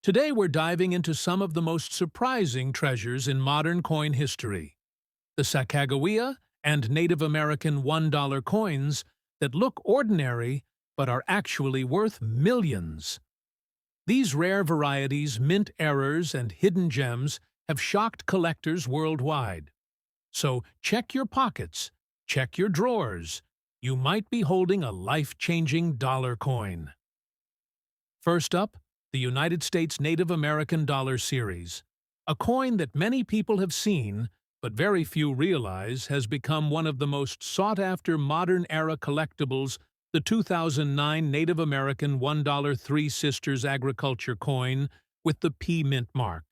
Today we're diving into some of the most surprising treasures in modern coin history. The Sacagawea and Native American $1 coins that look ordinary but are actually worth millions. These rare varieties, mint errors, and hidden gems have shocked collectors worldwide. So check your pockets, check your drawers. You might be holding a life-changing dollar coin. First up, the United States Native American Dollar Series. A coin that many people have seen, but very few realize has become one of the most sought-after modern-era collectibles. The 2009 Native American $1 Three Sisters agriculture coin with the P mint mark.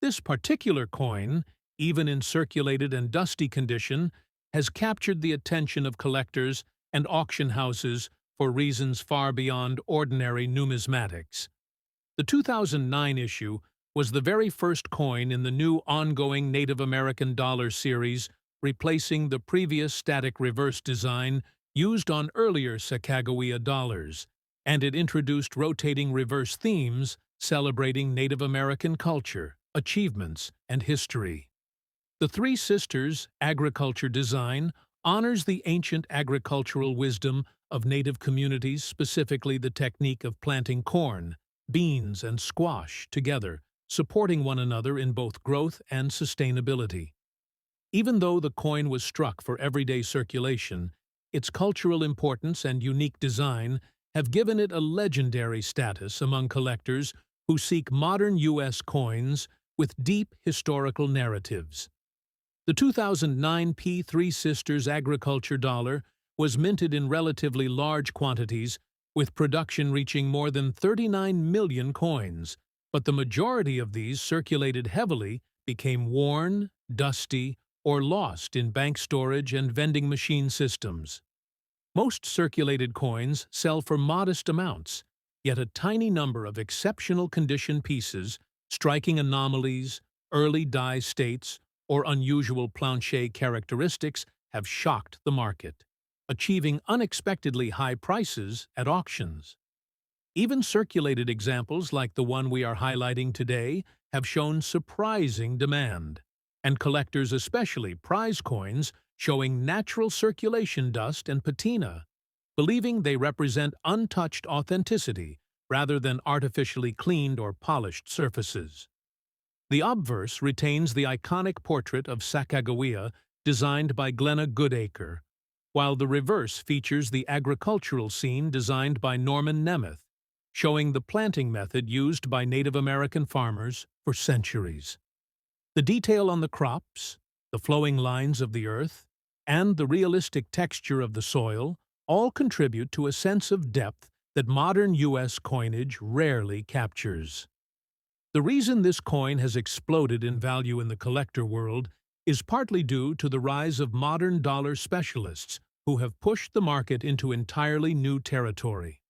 This particular coin, even in circulated and dusty condition, has captured the attention of collectors and auction houses for reasons far beyond ordinary numismatics. The 2009 issue was the very first coin in the new ongoing Native American Dollar series, replacing the previous static reverse design used on earlier Sacagawea dollars, and it introduced rotating reverse themes celebrating Native American culture, achievements, and history. The Three Sisters agriculture design honors the ancient agricultural wisdom of Native communities, specifically the technique of planting corn, beans, and squash together, supporting one another in both growth and sustainability. Even though the coin was struck for everyday circulation, its cultural importance and unique design have given it a legendary status among collectors who seek modern U.S. coins with deep historical narratives. The 2009 P Three Sisters agriculture dollar was minted in relatively large quantities, with production reaching more than 39 million coins, but the majority of these circulated heavily, became worn, dusty, or lost in bank storage and vending machine systems. Most circulated coins sell for modest amounts, yet a tiny number of exceptional condition pieces, striking anomalies, early die states, or unusual planche characteristics have shocked the market, achieving unexpectedly high prices at auctions. Even circulated examples like the one we are highlighting today have shown surprising demand, and collectors especially prize coins showing natural circulation dust and patina, believing they represent untouched authenticity rather than artificially cleaned or polished surfaces. The obverse retains the iconic portrait of Sacagawea designed by Glenna Goodacre, while the reverse features the agricultural scene designed by Norman Nemeth, showing the planting method used by Native American farmers for centuries. The detail on the crops, the flowing lines of the earth, and the realistic texture of the soil all contribute to a sense of depth that modern U.S. coinage rarely captures. The reason this coin has exploded in value in the collector world is partly due to the rise of modern dollar specialists who have pushed the market into entirely new territory.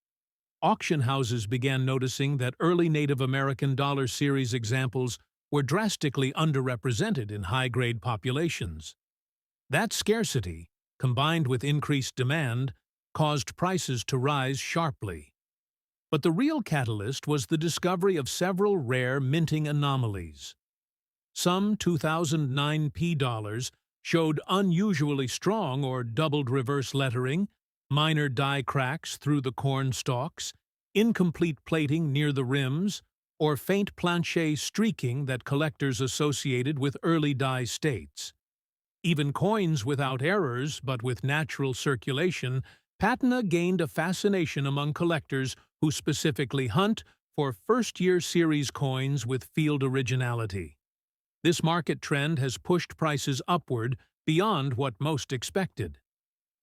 Auction houses began noticing that early Native American Dollar Series examples were drastically underrepresented in high-grade populations. That scarcity, combined with increased demand, caused prices to rise sharply. But the real catalyst was the discovery of several rare minting anomalies. Some 2009 P dollars showed unusually strong or doubled reverse lettering, minor die cracks through the corn stalks, incomplete plating near the rims, or faint planche streaking that collectors associated with early die states. Even coins without errors but with natural circulation, patina gained a fascination among collectors who specifically hunt for first-year series coins with field originality. This market trend has pushed prices upward beyond what most expected.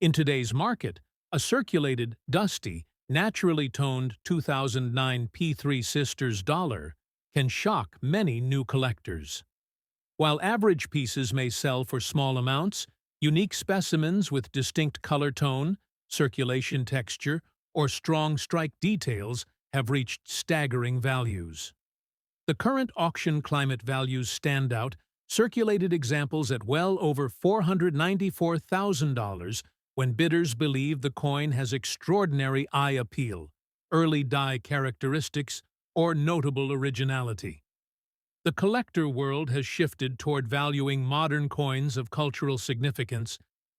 In today's market, a circulated, dusty, naturally toned 2009 P Three Sisters dollar can shock many new collectors. While average pieces may sell for small amounts, unique specimens with distinct color tone, circulation texture, or strong strike details have reached staggering values. The current auction climate values stand out, circulated examples at well over $494,000 when bidders believe the coin has extraordinary eye appeal, early die characteristics, or notable originality. The collector world has shifted toward valuing modern coins of cultural significance,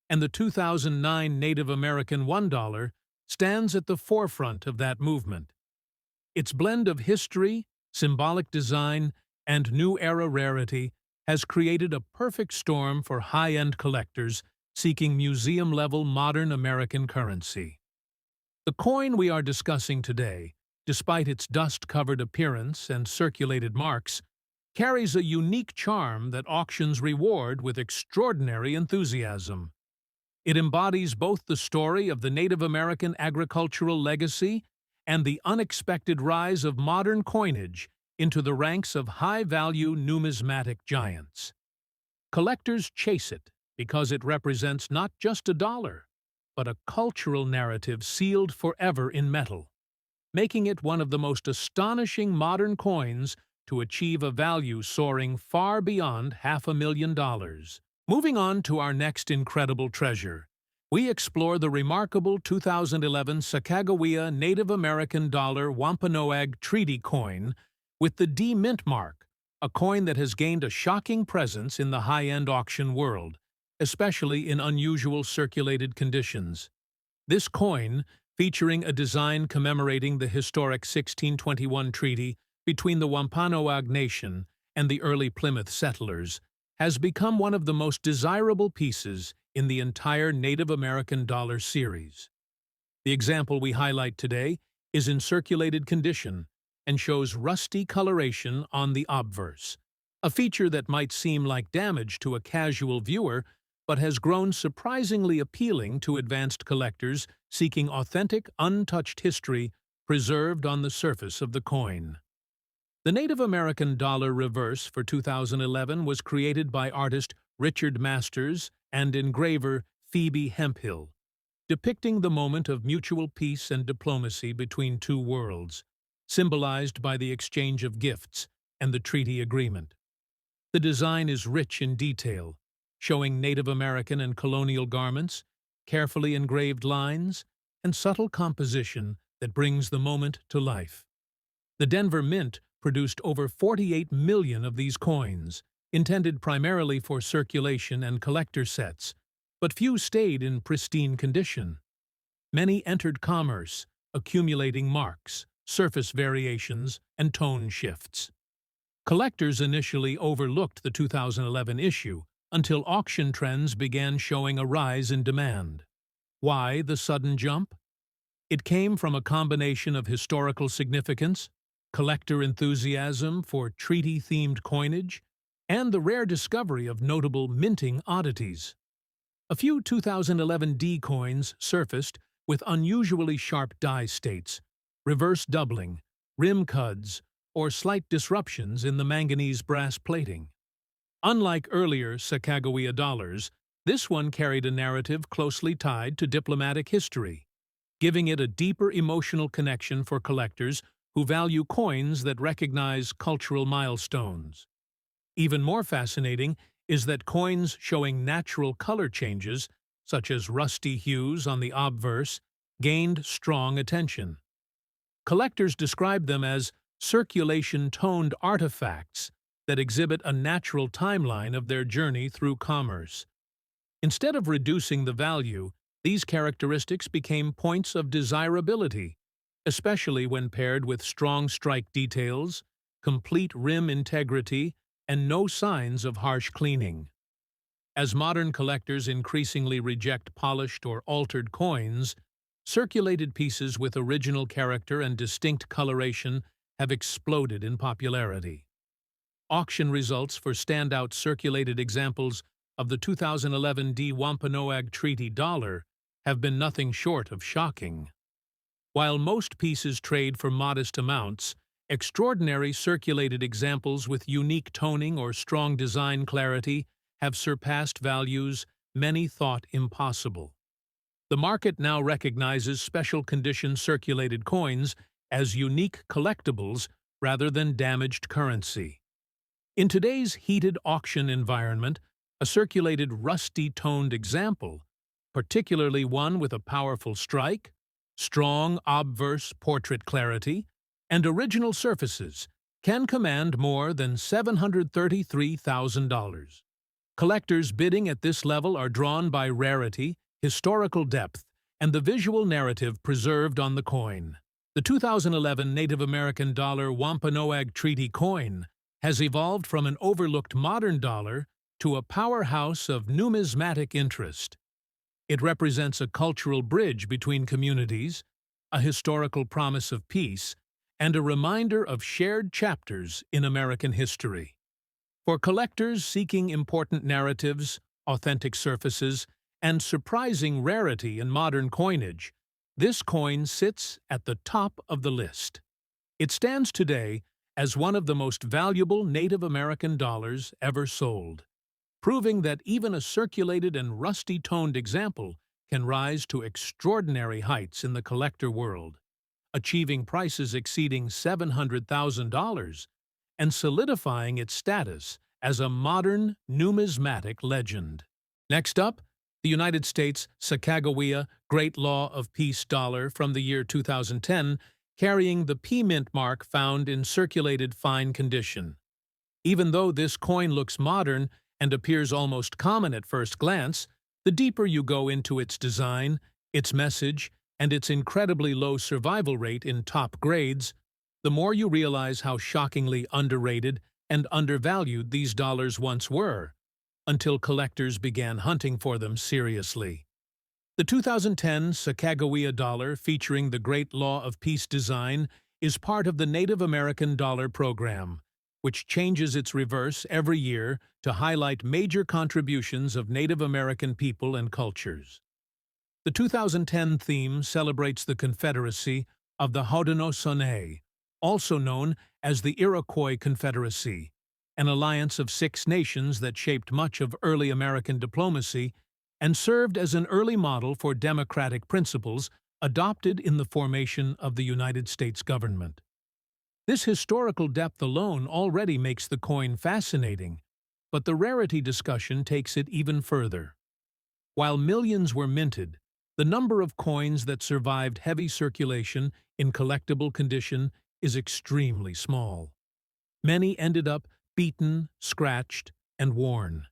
and the 2009 Native American $1 stands at the forefront of that movement. Its blend of history, symbolic design, and new era rarity has created a perfect storm for high-end collectors seeking museum-level modern American currency. The coin we are discussing today, despite its dust-covered appearance and circulated marks, carries a unique charm that auctions reward with extraordinary enthusiasm. It embodies both the story of the Native American agricultural legacy and the unexpected rise of modern coinage into the ranks of high-value numismatic giants. Collectors chase it because it represents not just a dollar, but a cultural narrative sealed forever in metal, making it one of the most astonishing modern coins to achieve a value soaring far beyond $500,000. Moving on to our next incredible treasure, we explore the remarkable 2011 Sacagawea Native American dollar Wampanoag Treaty coin with the D mint mark, a coin that has gained a shocking presence in the high-end auction world, especially in unusual circulated conditions. This coin, featuring a design commemorating the historic 1621 treaty between the Wampanoag Nation and the early Plymouth settlers, has become one of the most desirable pieces in the entire Native American dollar series. The example we highlight today is in circulated condition and shows rusty coloration on the obverse, a feature that might seem like damage to a casual viewer but has grown surprisingly appealing to advanced collectors seeking authentic, untouched history preserved on the surface of the coin. The Native American dollar reverse for 2011 was created by artist Richard Masters and engraver Phoebe Hemphill, depicting the moment of mutual peace and diplomacy between two worlds, symbolized by the exchange of gifts and the treaty agreement. The design is rich in detail, showing Native American and colonial garments, carefully engraved lines, and subtle composition that brings the moment to life. The Denver Mint produced over 48 million of these coins, intended primarily for circulation and collector sets, but few stayed in pristine condition. Many entered commerce, accumulating marks, surface variations, and tone shifts. Collectors initially overlooked the 2011 issue until auction trends began showing a rise in demand. Why the sudden jump? It came from a combination of historical significance, collector enthusiasm for treaty-themed coinage, and the rare discovery of notable minting oddities. A few 2011 D coins surfaced with unusually sharp die states, reverse doubling, rim cuds, or slight disruptions in the manganese brass plating. Unlike earlier Sacagawea dollars, this one carried a narrative closely tied to diplomatic history, giving it a deeper emotional connection for collectors who value coins that recognize cultural milestones. Even more fascinating is that coins showing natural color changes, such as rusty hues on the obverse, gained strong attention. Collectors describe them as circulation-toned artifacts that exhibit a natural timeline of their journey through commerce. Instead of reducing the value, these characteristics became points of desirability, especially when paired with strong strike details, complete rim integrity, and no signs of harsh cleaning. As modern collectors increasingly reject polished or altered coins, circulated pieces with original character and distinct coloration have exploded in popularity. Auction results for standout circulated examples of the 2011 D Wampanoag Treaty dollar have been nothing short of shocking. While most pieces trade for modest amounts, extraordinary circulated examples with unique toning or strong design clarity have surpassed values many thought impossible. The market now recognizes special condition circulated coins as unique collectibles rather than damaged currency. In today's heated auction environment, a circulated rusty-toned example, particularly one with a powerful strike, strong obverse portrait clarity, and original surfaces can command more than $733,000. Collectors bidding at this level are drawn by rarity, historical depth, and the visual narrative preserved on the coin. The 2011 Native American dollar Wampanoag Treaty coin has evolved from an overlooked modern dollar to a powerhouse of numismatic interest. It represents a cultural bridge between communities, a historical promise of peace, and a reminder of shared chapters in American history. For collectors seeking important narratives, authentic surfaces, and surprising rarity in modern coinage, this coin sits at the top of the list. It stands today as one of the most valuable Native American dollars ever sold, proving that even a circulated and rusty-toned example can rise to extraordinary heights in the collector world, achieving prices exceeding $700,000 and solidifying its status as a modern numismatic legend. Next up, the United States Sacagawea Great Law of Peace dollar from the year 2010, carrying the P Mint mark found in circulated fine condition. Even though this coin looks modern and appears almost common at first glance, the deeper you go into its design, its message, and its incredibly low survival rate in top grades, the more you realize how shockingly underrated and undervalued these dollars once were, until collectors began hunting for them seriously. The 2010 Sacagawea dollar, featuring the Great Law of Peace design, is part of the Native American Dollar Program, which changes its reverse every year to highlight major contributions of Native American people and cultures. The 2010 theme celebrates the Confederacy of the Haudenosaunee, also known as the Iroquois Confederacy, an alliance of 6 nations that shaped much of early American diplomacy and served as an early model for democratic principles adopted in the formation of the United States government. This historical depth alone already makes the coin fascinating, but the rarity discussion takes it even further. While millions were minted, the number of coins that survived heavy circulation in collectible condition is extremely small. Many ended up beaten, scratched, and worn.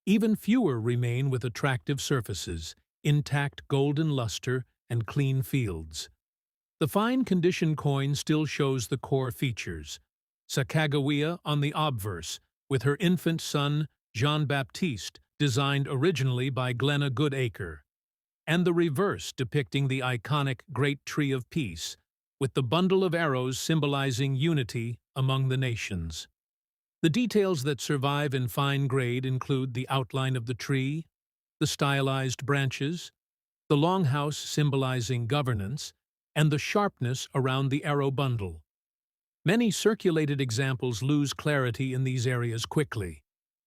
Even fewer remain with attractive surfaces, intact golden luster, and clean fields. The fine condition coin still shows the core features. Sacagawea on the obverse, with her infant son, Jean-Baptiste, designed originally by Glenna Goodacre, and the reverse depicting the iconic Great Tree of Peace, with the bundle of arrows symbolizing unity among the nations. The details that survive in fine grade include the outline of the tree, the stylized branches, the longhouse symbolizing governance, and the sharpness around the arrow bundle. Many circulated examples lose clarity in these areas quickly,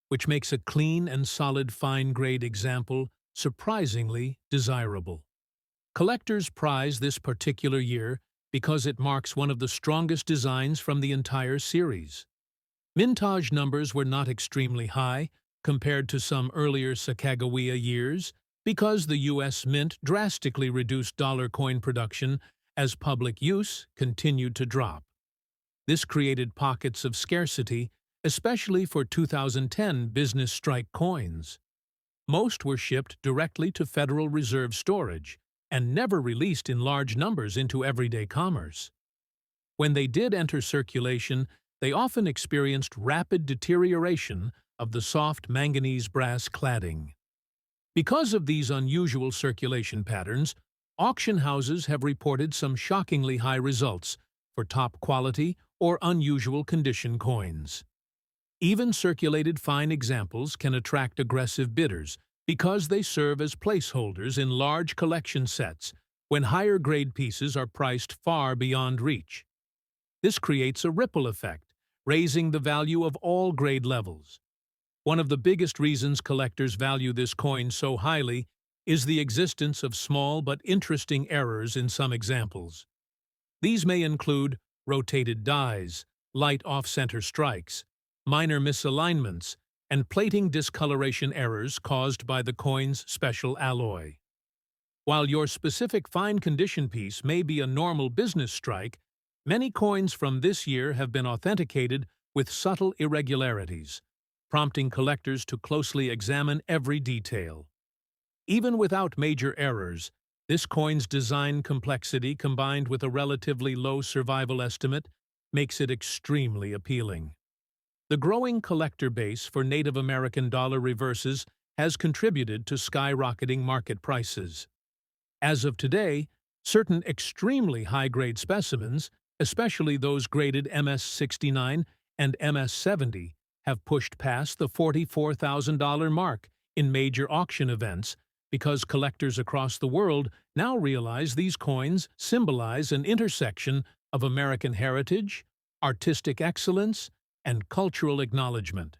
which makes a clean and solid fine-grade example surprisingly desirable. Collectors prize this particular year because it marks one of the strongest designs from the entire series. Mintage numbers were not extremely high compared to some earlier Sacagawea years because the U.S. Mint drastically reduced dollar coin production as public use continued to drop. This created pockets of scarcity, especially for 2010 business strike coins. Most were shipped directly to Federal Reserve storage and never released in large numbers into everyday commerce. When they did enter circulation, they often experienced rapid deterioration of the soft manganese brass cladding. Because of these unusual circulation patterns, auction houses have reported some shockingly high results for top-quality or unusual condition coins. Even circulated fine examples can attract aggressive bidders because they serve as placeholders in large collection sets when higher-grade pieces are priced far beyond reach. This creates a ripple effect, raising the value of all grade levels. One of the biggest reasons collectors value this coin so highly is the existence of small but interesting errors in some examples. These may include rotated dies, light off-center strikes, minor misalignments, and plating discoloration errors caused by the coin's special alloy. While your specific fine condition piece may be a normal business strike, Many coins from this year have been authenticated with subtle irregularities, prompting collectors to closely examine every detail. Even without major errors, this coin's design complexity combined with a relatively low survival estimate makes it extremely appealing. The growing collector base for Native American dollar reverses has contributed to skyrocketing market prices. As of today, certain extremely high-grade specimens, especially those graded MS-69 and MS-70, have pushed past the $44,000 mark in major auction events because collectors across the world now realize these coins symbolize an intersection of American heritage, artistic excellence, and cultural acknowledgement.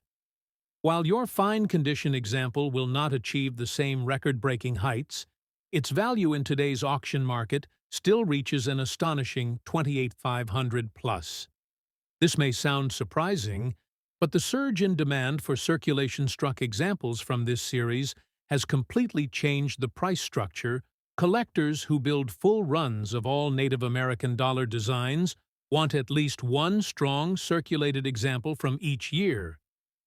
While your fine condition example will not achieve the same record-breaking heights, its value in today's auction market still reaches an astonishing $28,500 plus. This may sound surprising, but the surge in demand for circulation-struck examples from this series has completely changed the price structure. Collectors who build full runs of all Native American dollar designs want at least one strong circulated example from each year,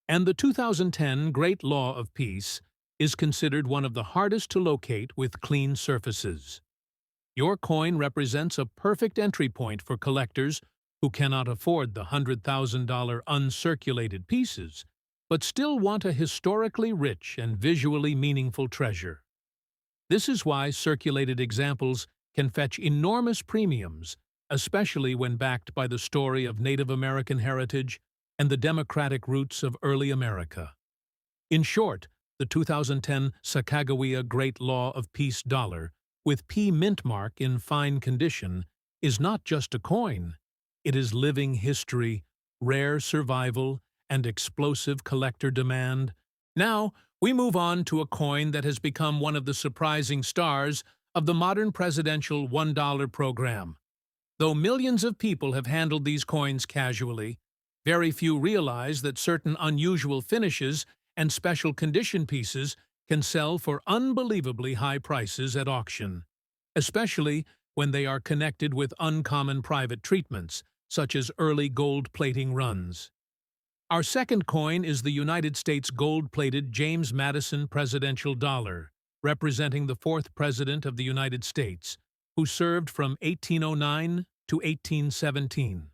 and the 2010 Great Law of Peace is considered one of the hardest to locate with clean surfaces. Your coin represents a perfect entry point for collectors who cannot afford the $100,000 uncirculated pieces, but still want a historically rich and visually meaningful treasure. This is why circulated examples can fetch enormous premiums, especially when backed by the story of Native American heritage and the democratic roots of early America. In short, the 2010 Sacagawea Great Law of Peace dollar, with P mint mark in fine condition, is not just a coin. It is living history, rare survival, and explosive collector demand. Now, we move on to a coin that has become one of the surprising stars of the modern presidential $1 program. Though millions of people have handled these coins casually, very few realize that certain unusual finishes and special condition pieces can sell for unbelievably high prices at auction, especially when they are connected with uncommon private treatments, such as early gold plating runs. Our second coin is the United States gold-plated James Madison presidential dollar, representing the fourth President of the United States, who served from 1809 to 1817.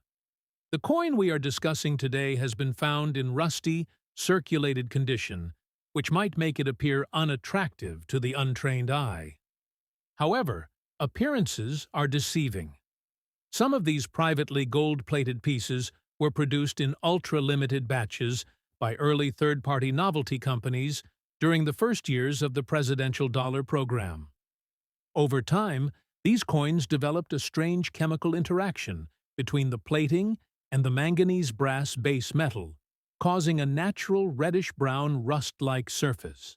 The coin we are discussing today has been found in rusty, circulated condition, which might make it appear unattractive to the untrained eye. However, appearances are deceiving. Some of these privately gold-plated pieces were produced in ultra-limited batches by early third-party novelty companies during the first years of the presidential dollar program. Over time, these coins developed a strange chemical interaction between the plating and the manganese-brass base metal, causing a natural reddish-brown rust-like surface.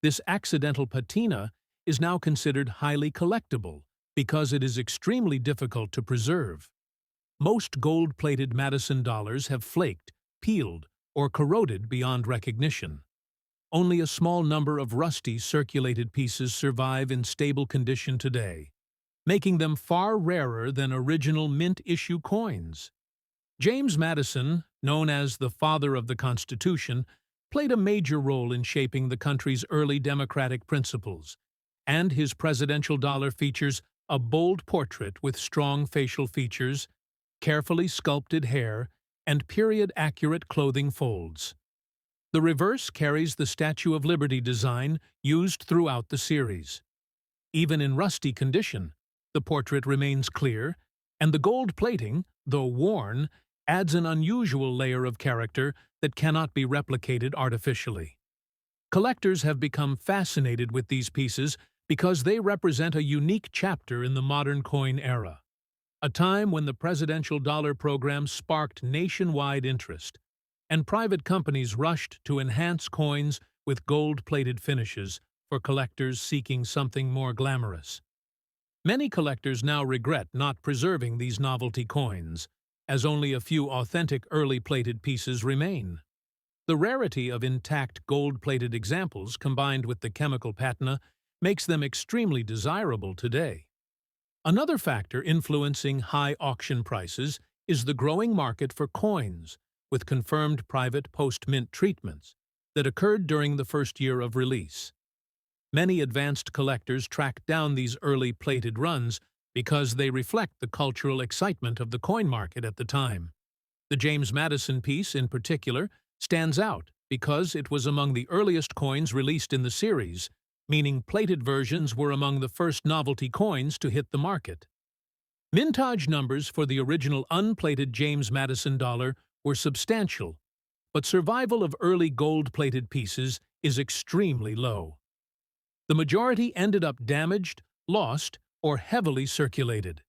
This accidental patina is now considered highly collectible because it is extremely difficult to preserve. Most gold-plated Madison dollars have flaked, peeled, or corroded beyond recognition. Only a small number of rusty circulated pieces survive in stable condition today, making them far rarer than original mint-issue coins. James Madison, known as the Father of the Constitution, played a major role in shaping the country's early democratic principles, and his presidential dollar features a bold portrait with strong facial features, carefully sculpted hair, and period-accurate clothing folds. The reverse carries the Statue of Liberty design used throughout the series. Even in rusty condition, the portrait remains clear, and the gold plating, though worn, adds an unusual layer of character that cannot be replicated artificially. Collectors have become fascinated with these pieces because they represent a unique chapter in the modern coin era, a time when the presidential dollar program sparked nationwide interest, and private companies rushed to enhance coins with gold-plated finishes for collectors seeking something more glamorous. Many collectors now regret not preserving these novelty coins, as only a few authentic early plated pieces remain. The rarity of intact gold-plated examples combined with the chemical patina makes them extremely desirable today. Another factor influencing high auction prices is the growing market for coins with confirmed private post-mint treatments that occurred during the first year of release. Many advanced collectors track down these early plated runs because they reflect the cultural excitement of the coin market at the time. The James Madison piece, in particular, stands out because it was among the earliest coins released in the series, meaning plated versions were among the first novelty coins to hit the market. Mintage numbers for the original unplated James Madison dollar were substantial, but survival of early gold-plated pieces is extremely low. The majority ended up damaged, lost, or heavily circulated.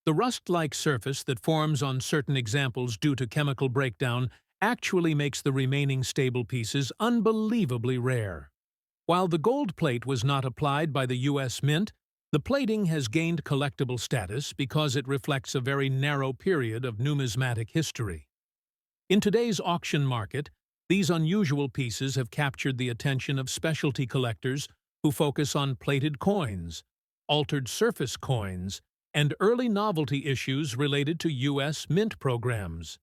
The rust-like surface that forms on certain examples due to chemical breakdown actually makes the remaining stable pieces unbelievably rare. While the gold plate was not applied by the U.S. Mint, the plating has gained collectible status because it reflects a very narrow period of numismatic history. In today's auction market, these unusual pieces have captured the attention of specialty collectors who focus on plated coins, altered surface coins, and early novelty issues related to U.S. Mint programs.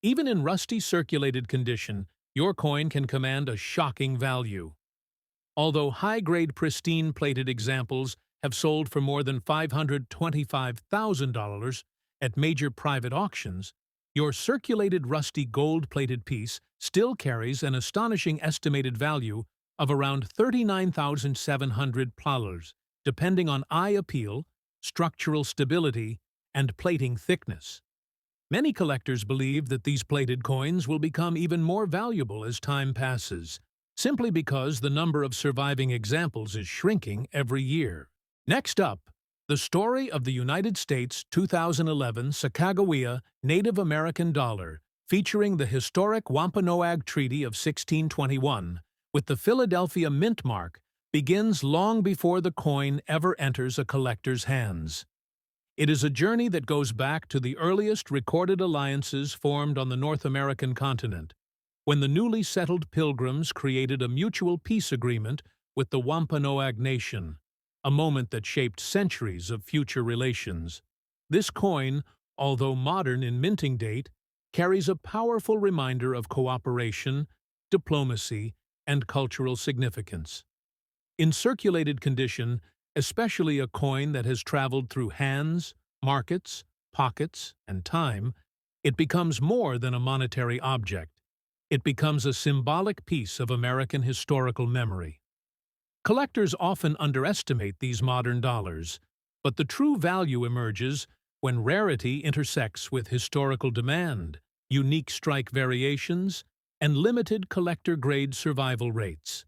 Even in rusty circulated condition, your coin can command a shocking value. Although high-grade pristine plated examples have sold for more than $525,000 at major private auctions, your circulated rusty gold-plated piece still carries an astonishing estimated value of around $39,700, depending on eye appeal, structural stability, and plating thickness. Many collectors believe that these plated coins will become even more valuable as time passes, simply because the number of surviving examples is shrinking every year. Next up, the story of the United States 2011 Sacagawea Native American dollar, featuring the historic Wampanoag Treaty of 1621 with the Philadelphia Mint mark, begins long before the coin ever enters a collector's hands. It is a journey that goes back to the earliest recorded alliances formed on the North American continent, when the newly settled Pilgrims created a mutual peace agreement with the Wampanoag Nation, a moment that shaped centuries of future relations. This coin, although modern in minting date, carries a powerful reminder of cooperation, diplomacy, and cultural significance. In circulated condition, especially a coin that has traveled through hands, markets, pockets, and time, it becomes more than a monetary object. It becomes a symbolic piece of American historical memory. Collectors often underestimate these modern dollars, but the true value emerges when rarity intersects with historical demand, unique strike variations, and limited collector-grade survival rates.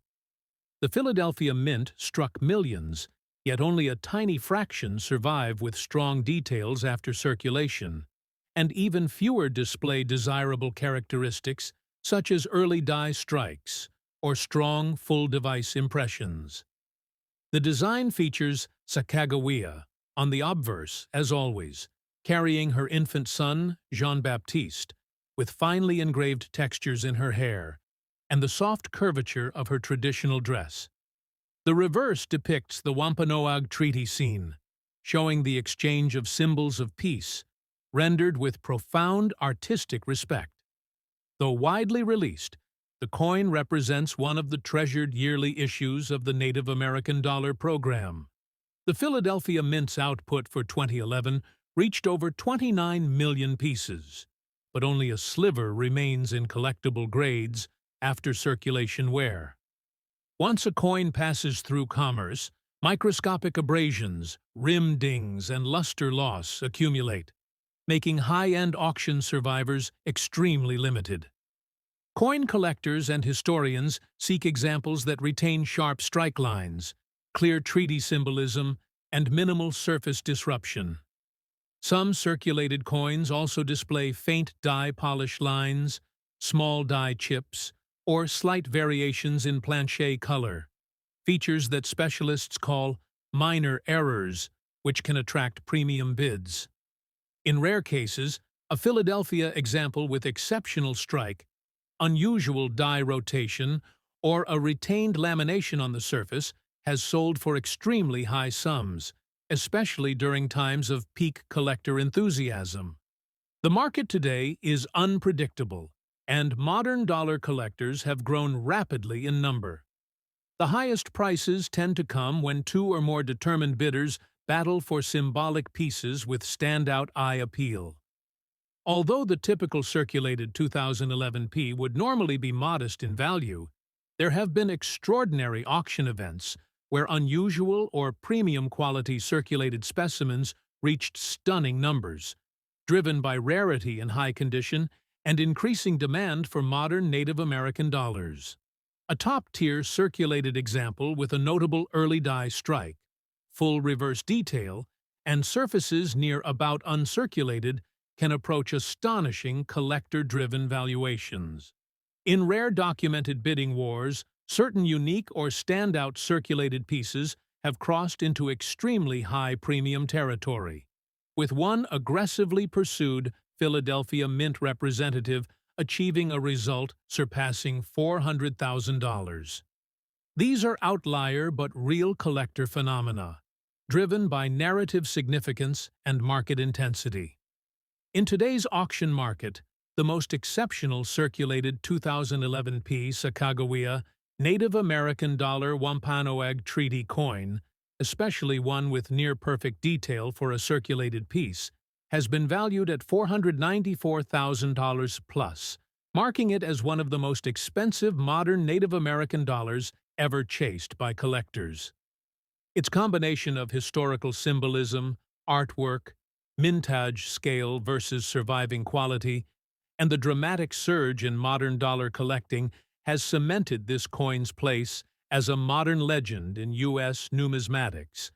The Philadelphia Mint struck millions, yet only a tiny fraction survive with strong details after circulation, and even fewer display desirable characteristics such as early die strikes or strong full-device impressions. The design features Sacagawea on the obverse, as always, carrying her infant son, Jean-Baptiste, with finely engraved textures in her hair and the soft curvature of her traditional dress. The reverse depicts the Wampanoag Treaty scene, showing the exchange of symbols of peace, rendered with profound artistic respect. Though widely released, the coin represents one of the treasured yearly issues of the Native American dollar program. The Philadelphia Mint's output for 2011 reached over 29 million pieces, but only a sliver remains in collectible grades after circulation wear. Once a coin passes through commerce, microscopic abrasions, rim dings, and luster loss accumulate, making high-end auction survivors extremely limited. Coin collectors and historians seek examples that retain sharp strike lines, clear treaty symbolism, and minimal surface disruption. Some circulated coins also display faint die polish lines, small die chips, or slight variations in plancher color, features that specialists call minor errors, which can attract premium bids. In rare cases, a Philadelphia example with exceptional strike, unusual die rotation, or a retained lamination on the surface has sold for extremely high sums, especially during times of peak collector enthusiasm. The market today is unpredictable, and modern dollar collectors have grown rapidly in number. The highest prices tend to come when two or more determined bidders battle for symbolic pieces with standout eye appeal. Although the typical circulated 2011p would normally be modest in value, there have been extraordinary auction events where unusual or premium quality circulated specimens reached stunning numbers, driven by rarity in high condition and increasing demand for modern Native American dollars. A top-tier circulated example with a notable early die strike, full reverse detail, and surfaces near about uncirculated can approach astonishing collector-driven valuations. In rare documented bidding wars, certain unique or standout circulated pieces have crossed into extremely high premium territory, with one aggressively pursued Philadelphia Mint representative achieving a result surpassing $400,000. These are outlier but real collector phenomena, driven by narrative significance and market intensity. In today's auction market, the most exceptional circulated 2011p Sacagawea Native American dollar Wampanoag Treaty coin, especially one with near-perfect detail for a circulated piece, has been valued at $494,000 plus, marking it as one of the most expensive modern Native American dollars ever chased by collectors. Its combination of historical symbolism, artwork, mintage scale versus surviving quality, and the dramatic surge in modern dollar collecting has cemented this coin's place as a modern legend in U.S. numismatics.